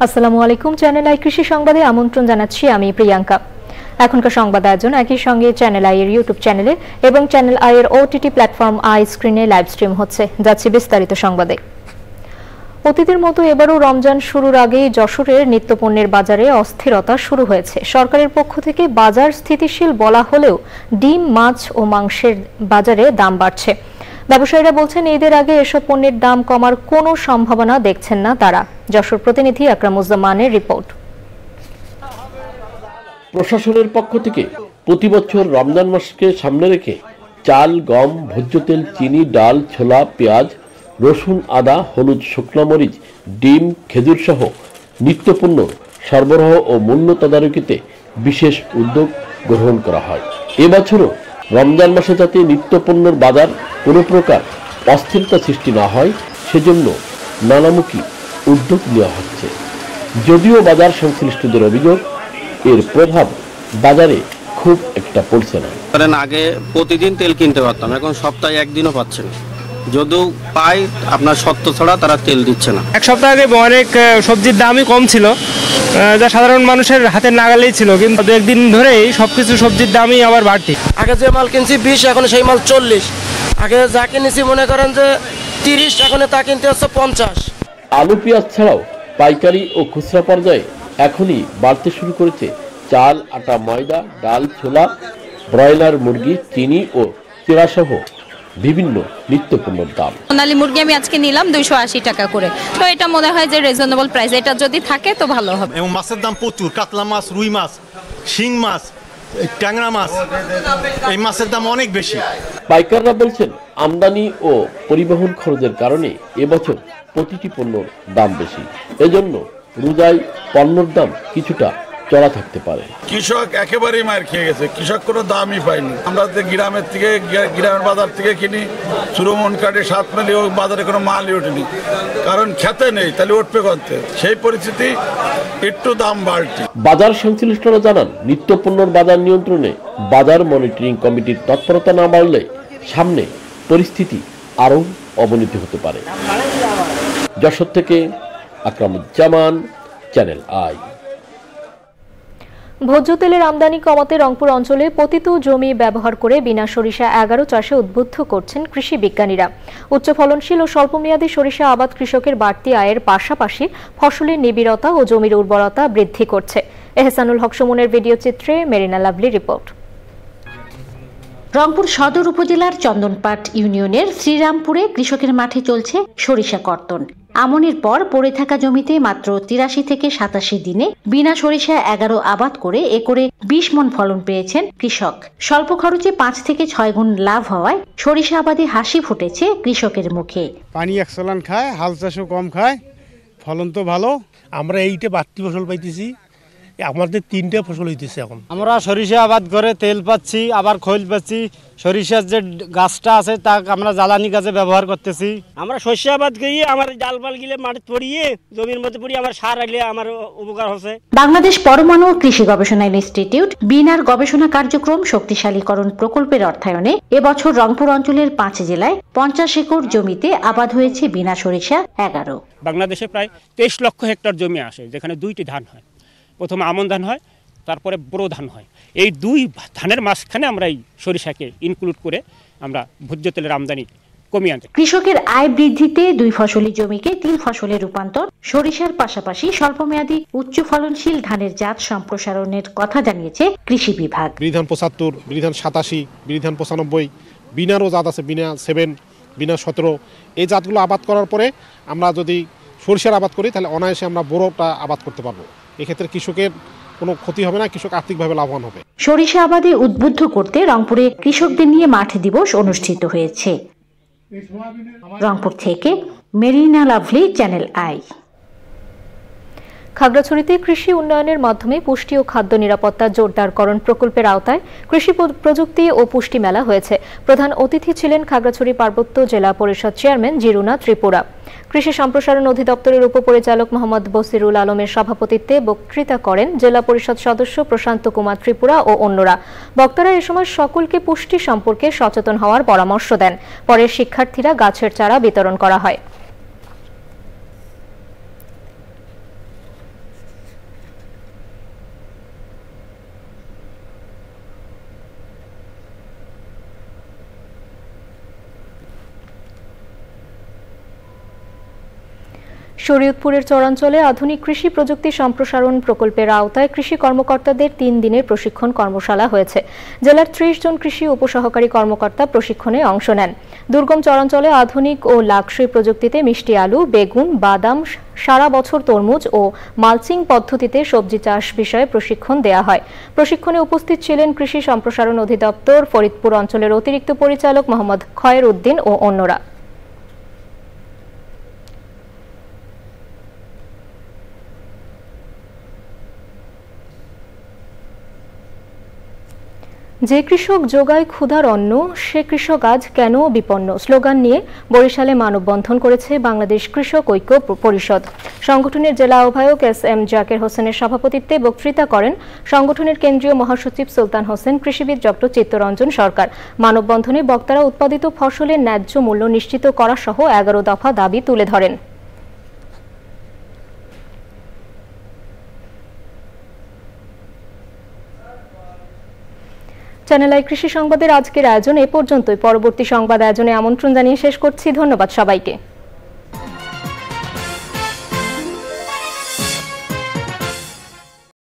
আসসালামু আলাইকুম। Channel I কৃষি সংবাদে আমন্ত্রণ জানাচ্ছি আমি প্রিয়াঙ্কা। এখনকার সংবাদ আয়োজন একই সঙ্গে চ্যানেল আই এর ইউটিউব চ্যানেলে এবং চ্যানেল আই এর ওটিটি প্ল্যাটফর্ম আই স্ক্রিনে লাইভ স্ট্রিম হচ্ছে। যাচ্ছে বিস্তারিত সংবাদে। অতীতের মতো এবারও রমজান শুরুর আগেই যশোরের নিত্যপণ্যের বাজারে অস্থিরতা শুরু হয়েছে। সরকারের পক্ষ থেকে বাজার স্থিতিশীল বলা হলেও ডিম, মাছ ও মাংসের বাজারে দাম বাড়ছে। ব্যবসায়ীরা বলছেন ঈদের আগে এসব পণ্যের দাম কমার কোনো সম্ভাবনা দেখছেন না তারা। যশোর প্রতিনিধি আকরামুজ্জামানের রিপোর্ট। প্রশাসনের পক্ষ থেকে প্রতি বছর রমজান মাসকে সামনে রেখে চাল, গম, ভোজ্য তেল, চিনি, ডাল, ছোলা, পেঁয়াজ, রসুন, আদা, হলুদ, শুকনো মরিচ, ডিম, খেজুর সহ নিত্যপণ্য সরবরাহ ও মূল্য তদারকিতে বিশেষ উদ্যোগ গ্রহণ করা হয়। এবছরও রমজান মাসে যাতে নিত্যপণ্যের বাজার কোনো প্রকার অস্থিরতা সৃষ্টি না হয় সেজন্য নানামুখী উদ্যোগ নেওয়া হচ্ছে। যদিও বাজার সংশ্লিষ্টদের অভিযোগ এর প্রভাব বাজারে খুব একটা পড়ছে না। আগে প্রতিদিন তেল কিনতে পারতাম, এখন সপ্তাহে একদিনও পাচ্ছে না। যদিও পাই আপনার সত্য ছাড়া তারা তেল দিচ্ছে না। এক সপ্তাহ আগে অনেক সবজির দামই কম ছিল, যা সাধারণ মানুষের হাতের নাগালেই ছিল, কিন্তু একদিন ধরেই সবকিছু সবজির দামই আবার বাড়তি। আগে যে মাল কিনছি 20, এখন সেই মাল 40। আগে যা কিনেছি মনে করেন যে 30, এখন তা কিনতে হচ্ছে 50। আলু, পেঁয়াজ ছাড়াও পাইকারি ও খুচরা পর্যায়ে এখনই বাড়তে শুরু করেছে চাল, আটা, ময়দা, ডাল, ছোলা, ব্রয়লার মুরগি, চিনি ও চিড়া সহ বিভিন্ন নিত্যপণ্যের দাম। সোনালী মুরগি আমি আজকে নিলাম 280 টাকা করে, তো এটা মনে হয় যে রিজনেবল প্রাইস। এটা যদি থাকে তো ভালো হবে। এবং মাছের দাম প্রচুর, কাতলা মাছ, রুই মাছ, শিং মাছ, ট্যাংরা মাছ, এই মাছের দাম অনেক বেশি। পাইকাররা বলছেন আমদানি ও পরিবহন খরচের কারণে এবছর প্রতিটি পণ্যর দাম বেশি। এজন্য রোজায় পণ্যের দাম কিছুটা চড়া থাকতে পারে। কৃষক একেবারেই মার খেয়ে গেছে, কৃষক কোনো দামই পায়নি। আমরা গ্রামের বাজার থেকে কিনি, সুরমন কাটে 7 মাইল বাজারে কোনো মালই ওঠেনি, কারণ খেতে নেই, তাহলে উঠবে করতে। সেই পরিস্থিতি একটু দাম বাড়ছে। বাজার সংশ্লিষ্টরা জানান নিত্যপণ্যের বাজার নিয়ন্ত্রণে বাজার মনিটরিং কমিটির তৎপরতা না বাড়লে সামনে পরিস্থিতি আরও অবনতি হতে পারে। যশোর থেকে আকরামুজ্জামান, চ্যানেল আই। ভোজ্য তেলের আমদানি কমাতে রংপুর অঞ্চলে পতিত জমি ব্যবহার করে বিনা সরিষা 11 চাষে উদ্বুদ্ধ করছেন কৃষি বিজ্ঞানীরা। উচ্চ ফলনশীল ও স্বল্পমেয়াদী সরিষা আবাদ কৃষকের বাড়তি আয়ের পাশাপাশি ফসলের নিবিড়তা ও জমির উর্বরতা বৃদ্ধি করছে। এহসানুল হক সুমনের ভিডিও চিত্রে মেরিনা লাভলি রিপোর্ট। রংপুর সদর উপজেলার চন্দনপাট ইউনিয়নের শ্রীরামপুরে কৃষকের মাঠে চলছে সরিষা কর্তন। আমনের পর পড়ে থাকা জমিতে মাত্র 83 থেকে 87 দিনে বিনা সরিষা 11 আবাদ করে একরে 20 মণ ফলন পেয়েছেন কৃষক। স্বল্প খরচে 5 থেকে 6 গুণ লাভ হওয়ায় সরিষা আবাদে হাসি ফুটেছে কৃষকের মুখে। পানি একচলান খায়, হাল চাষও কম খায়, ফলন তো ভালো। আমরা এইটা বাড়তি ফসল পাইতেছি, আমাদের 3টা ফসল হইতেছে। এখন আমরা সরিষা আবাদ করে তেল পাচ্ছি, আবার খৈল পাচ্ছি। সরিষার যে গাছটা আছে তা আমরা জ্বালানি কাজে ব্যবহার করতেছি। আমরা শস্য আবাদ করি, আমার ডালপাল গিলে মাটি পড়িয়ে জমির মধ্যে পড়িয়ে আমার সার আইলে আমার উপকার হচ্ছে। বাংলাদেশ পরমাণু কৃষি গবেষণা ইনস্টিটিউট বিনার গবেষণা কার্যক্রম শক্তিশালীকরণ প্রকল্পের অর্থায়নে এবছর রংপুর অঞ্চলের 5 জেলায় 50 একর জমিতে আবাদ হয়েছে বিনা সরিষা 11। বাংলাদেশে প্রায় 23 লক্ষ হেক্টর জমি আসে, যেখানে 2টি ধান হয়। প্রথমে আমন ধান হয়, তারপরে বোরো ধান হয়। এই 2 ধানের মাঝখানে আমরা এই সরিষাকে ইনক্লুড করে আমরা ভোজ্য তেলের আমদানি কমিয়ে আনতে। কৃষকের আয় বৃদ্ধিতে 2 ফসলি জমিকে 3 ফসলে রূপান্তর, সরিষার পাশাপাশি স্বল্পমেয়াদী উচ্চ ফলনশীল ধানের জাত সম্প্রসারণের কথা জানিয়েছে কৃষি বিভাগ। বিধান 75, বিধান 87, বিধান 95, বিনারও জাত আছে, বিনা 7, বিনা 17। এই জাতগুলো আবাদ করার পরে আমরা যদি সরিষার আবাদ করি তাহলে অনায়াসে আমরা বোরোটা আবাদ করতে পারবো। এক্ষেত্রে কৃষকের কোনো ক্ষতি হবে না, কৃষক আর্থিকভাবে লাভবান হবে। সরিষা আবাদে উদ্বুদ্ধ করতে রংপুরে কৃষকদের নিয়ে মাঠ দিবস অনুষ্ঠিত হয়েছে। রংপুর থেকে মেরিনা লাভলি, চ্যানেল আই। খাগড়াছড়িতে কৃষি উন্নয়নের মাধ্যমে পুষ্টি ও খাদ্য নিরাপত্তা জোরদারকরণ প্রকল্পের আওতায় কৃষি প্রযুক্তি ও পুষ্টি মেলা হয়েছে। প্রধান অতিথি ছিলেন খাগড়াছড়ি পার্বত্য জেলা পরিষদ চেয়ারম্যান জিরুনা ত্রিপুরা। কৃষি সম্প্রসারণ অধিদপ্তরের উপপরিচালক মোহাম্মদ বসিরুল আলমের সভাপতিত্বে বক্তৃতা করেন জেলা পরিষদ সদস্য প্রশান্ত কুমার ত্রিপুরা ও অন্যরা। বক্তারা এ সময় সকলকে পুষ্টি সম্পর্কে সচেতন হওয়ার পরামর্শ দেন। পরে শিক্ষার্থীরা গাছের চারা বিতরণ করা হয়। শরীয়তপুরের চরাঞ্চলে আধুনিক কৃষি প্রযুক্তি সম্প্রসারণ প্রকল্পের আওতায় কৃষি কর্মকর্তাদের 3 দিনের প্রশিক্ষণ কর্মশালা হয়েছে। জেলার 30 জন কৃষি উপসহকারী কর্মকর্তা প্রশিক্ষণে অংশ নেন। দুর্গম চরাঞ্চলে আধুনিক ও লাক্সই প্রযুক্তিতে মিষ্টি আলু, বেগুন, বাদাম, সারা বছর তরমুজ ও মালচিং পদ্ধতিতে সবজি চাষ বিষয়ে প্রশিক্ষণ দেয়া হয়। প্রশিক্ষণে উপস্থিত ছিলেন কৃষি সম্প্রসারণ অধিদপ্তর ফরিদপুর অঞ্চলের অতিরিক্ত পরিচালক মোহাম্মদ খয়ের উদ্দিন ও অন্যরা। যে কৃষক যোগায় ক্ষুধার অন্ন, সে কৃষক আজ কেন বিপন্ন স্লোগান নিয়ে বরিশালে মানববন্ধন করেছে বাংলাদেশ কৃষক ঐক্য পরিষদ। সংগঠনের জেলা আহ্বায়ক SM জাকের হোসেনের সভাপতিত্বে বক্তৃতা করেন সংগঠনের কেন্দ্রীয় মহাসচিব সুলতান হোসেন, কৃষিবিদ ডক্টর চিত্তরঞ্জন সরকার। মানববন্ধনে বক্তারা উৎপাদিত ফসলের ন্যায্য মূল্য নিশ্চিত করা সহ 11 দফা দাবি তুলে ধরেন। চ্যানেল আই কৃষি সংবাদের আজকের আয়োজন এ পর্যন্তই। পরবর্তী সংবাদ আয়োজনে আমন্ত্রণ জানিয়ে শেষ করছি। ধন্যবাদ সবাইকে।